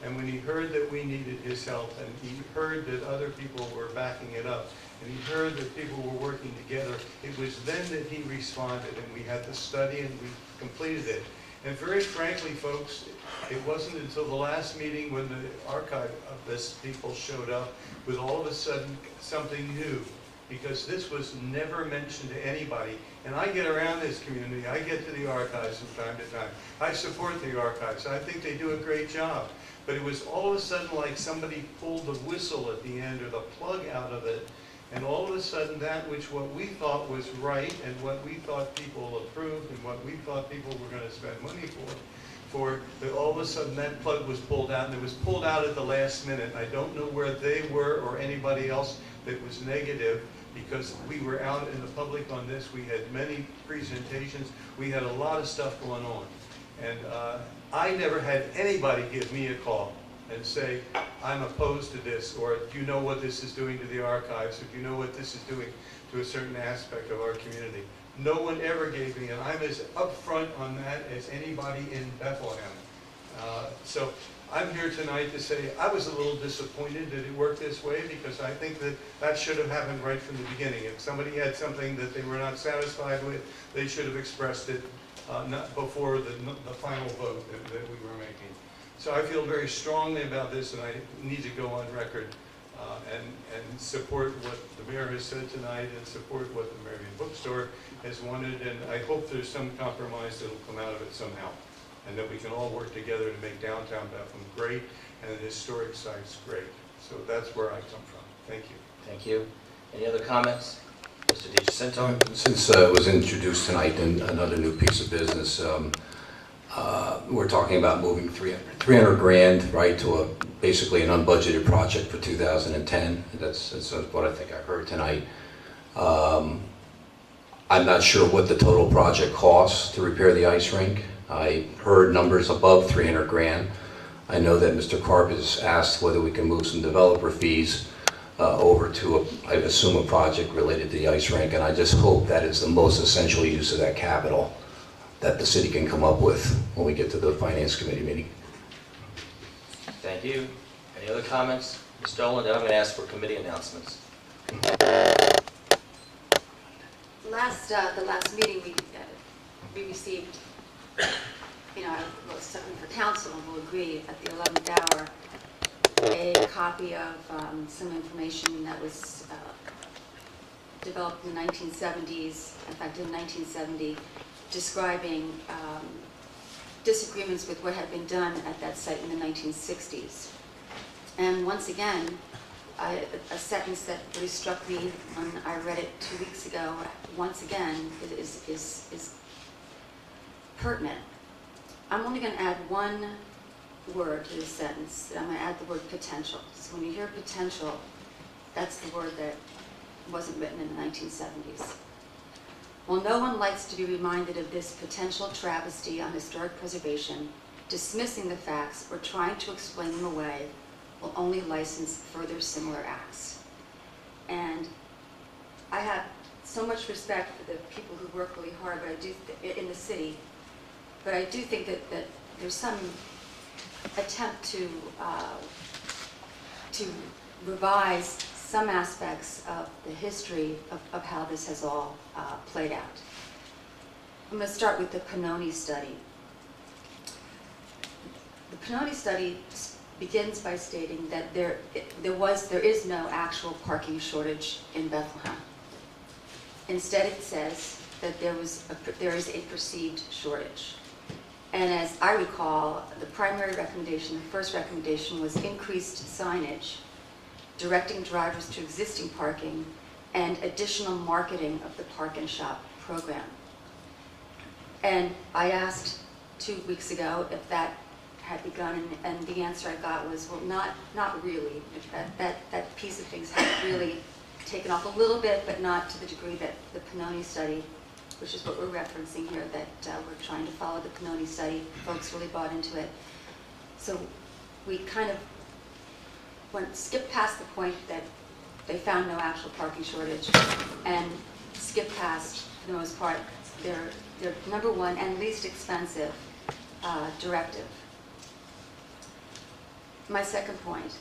And when he heard that we needed his help, and he heard that other people were backing it up, and he heard that people were working together, it was then that he responded, and we had the study and we completed it. And very frankly, folks, it wasn't until the last meeting when the archive of this people showed up with all of a sudden something new, because this was never mentioned to anybody. And I get around this community, I get to the archives from time to time. I support the archives, I think they do a great job. But it was all of a sudden like somebody pulled the whistle at the end or the plug out of it, and all of a sudden that which what we thought was right and what we thought people approved and what we thought people were going to spend money for, that all of a sudden that plug was pulled out, and it was pulled out at the last minute. I don't know where they were or anybody else that was negative, because we were out in the public on this. We had many presentations. We had a lot of stuff going on. And I never had anybody give me a call and say, I'm opposed to this, or do you know what this is doing to the archives, or do you know what this is doing to a certain aspect of our community? No one ever gave me, and I'm as upfront on that as anybody in Bethlehem. So I'm here tonight to say I was a little disappointed that it worked this way, because I think that that should have happened right from the beginning. If somebody had something that they were not satisfied with, they should have expressed it not before the final vote that we were making. So I feel very strongly about this, and I need to go on record and support what the mayor has said tonight, and support what the Marion Bookstore has wanted, and I hope there's some compromise that will come out of it somehow, and that we can all work together to make downtown Bethlehem great and the historic sites great. So that's where I come from. Thank you. Thank you. Any other comments? Mr. DiGiacinto? Since it was introduced tonight in another new piece of business, we're talking about moving 300 grand, right, to basically an unbudgeted project for 2010. That's what I think I heard tonight. I'm not sure what the total project costs to repair the ice rink. I heard numbers above 300 grand. I know that Mr. Karp has asked whether we can move some developer fees over to, I assume, a project related to the ice rink, and I just hope that is the most essential use of that capital that the city can come up with when we get to the Finance Committee meeting. Thank you. Any other comments? Ms. Dolan, then I'm going to ask for committee announcements. The last meeting we received, something for council, and we'll agree at the 11th hour, a copy of some information that was developed in the 1970s, in fact in 1970, describing disagreements with what had been done at that site in the 1960s. And once again, a sentence that really struck me when I read it 2 weeks ago, once again, is pertinent. I'm only going to add one word to this sentence. I'm going to add the word potential. So when you hear potential, that's the word that wasn't written in the 1970s. While no one likes to be reminded of this potential travesty on historic preservation, dismissing the facts or trying to explain them away will only license further similar acts. And I have so much respect for the people who work really hard in the city, but I do think that there's some attempt to revise some aspects of the history of how this has all played out. I'm going to start with the Pannoni study. The Pannoni study begins by stating that there is no actual parking shortage in Bethlehem. Instead, it says that there is a perceived shortage. And as I recall, the primary recommendation, the first recommendation, was increased signage, directing drivers to existing parking, and additional marketing of the Park and Shop program. And I asked 2 weeks ago if that had begun, and the answer I got was, well, not really. That piece of things had really taken off a little bit, but not to the degree that the Pannoni study, which is what we're referencing here, that we're trying to follow the Pannoni study. Folks really bought into it. So we kind of skipped past the point that they found no actual parking shortage, and skipped past, for the most part, their number one and least expensive directive. My second point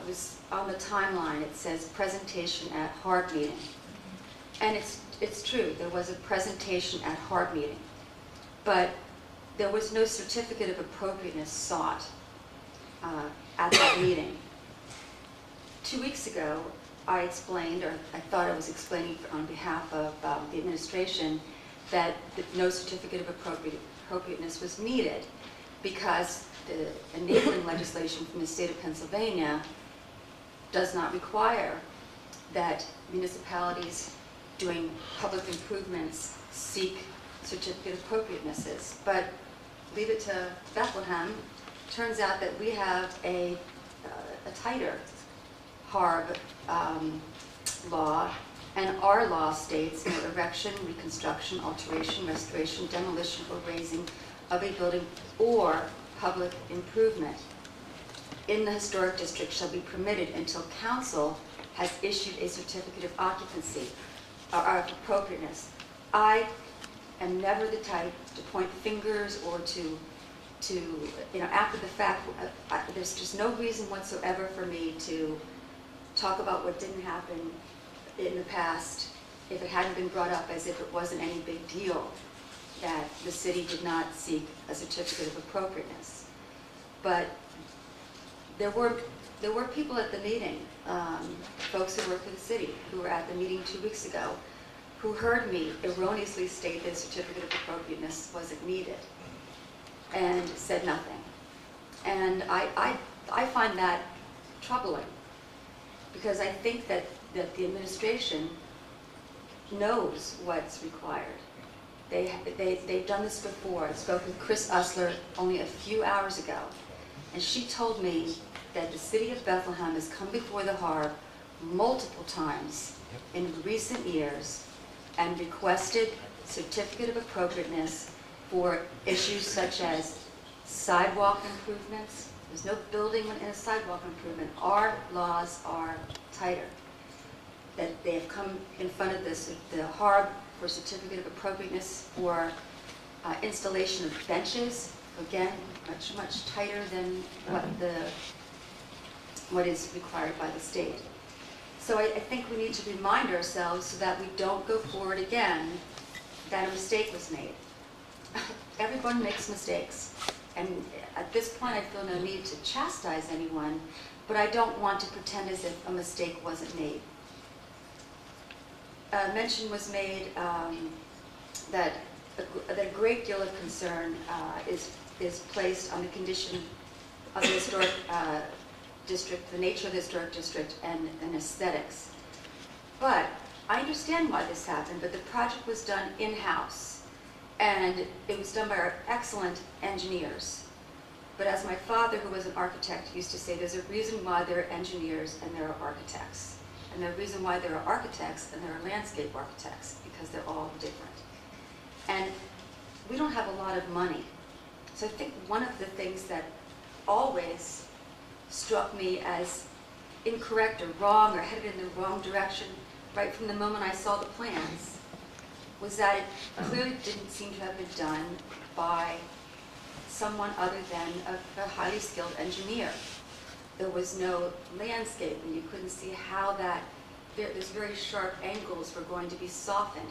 was on the timeline. It says presentation at HARB meeting. And it's true, there was a presentation at HARB meeting, but there was no certificate of appropriateness sought at that meeting. 2 weeks ago, I explained, or I thought I was explaining on behalf of the administration, that no certificate of appropriateness was needed because the enabling legislation from the state of Pennsylvania does not require that municipalities doing public improvements seek certificate of appropriatenesses. But leave it to Bethlehem. Turns out that we have a tighter HARB law, and our law states no erection, reconstruction, alteration, restoration, demolition, or raising of a building or public improvement in the historic district shall be permitted until council has issued a certificate of occupancy or of appropriateness. I am never the type to point fingers or to after the fact, there's just no reason whatsoever for me to talk about what didn't happen in the past if it hadn't been brought up, as if it wasn't any big deal that the city did not seek a certificate of appropriateness. But there were people at the meeting, folks who work for the city, who were at the meeting 2 weeks ago, who heard me erroneously state that a certificate of appropriateness wasn't needed, and said nothing. And I find that troubling, because I think that the administration knows what's required. They've done this before. I spoke with Chris Usler only a few hours ago, and she told me that the city of Bethlehem has come before the HARB multiple times in recent years and requested certificate of appropriateness for issues such as sidewalk improvements. There's no building in a sidewalk improvement. Our laws are tighter. That they have come in front of the HARB for certificate of appropriateness for installation of benches. Again, much tighter than what is required by the state. So I think we need to remind ourselves so that we don't go forward again that a mistake was made. Everyone makes mistakes. And at this point, I feel no need to chastise anyone, but I don't want to pretend as if a mistake wasn't made. Mention was made that a great deal of concern is placed on the condition of the historic district, the nature of the historic district, and aesthetics. But I understand why this happened, but the project was done in-house, and it was done by our excellent engineers. But as my father, who was an architect, used to say, there's a reason why there are engineers and there are architects. And there's a reason why there are architects and there are landscape architects, because they're all different. And we don't have a lot of money. So I think one of the things that always struck me as incorrect or wrong or headed in the wrong direction right from the moment I saw the plans was that it clearly didn't seem to have been done by someone other than a highly skilled engineer. There was no landscape, and you couldn't see how those very sharp angles were going to be softened.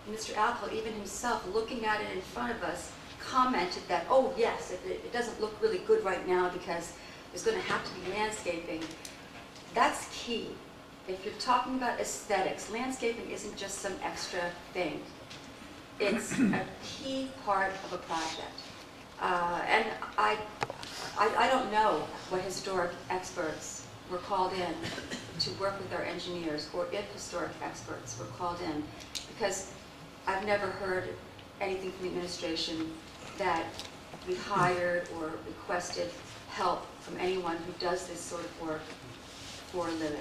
Mr. Alco, even himself, looking at it in front of us, commented that, oh yes, it doesn't look really good right now because there's going to have to be landscaping. That's key. If you're talking about aesthetics, landscaping isn't just some extra thing. It's a key part of a project. And I don't know what historic experts were called in to work with our engineers, or if historic experts were called in, because I've never heard anything from the administration that we hired or requested help from anyone who does this sort of work for a living.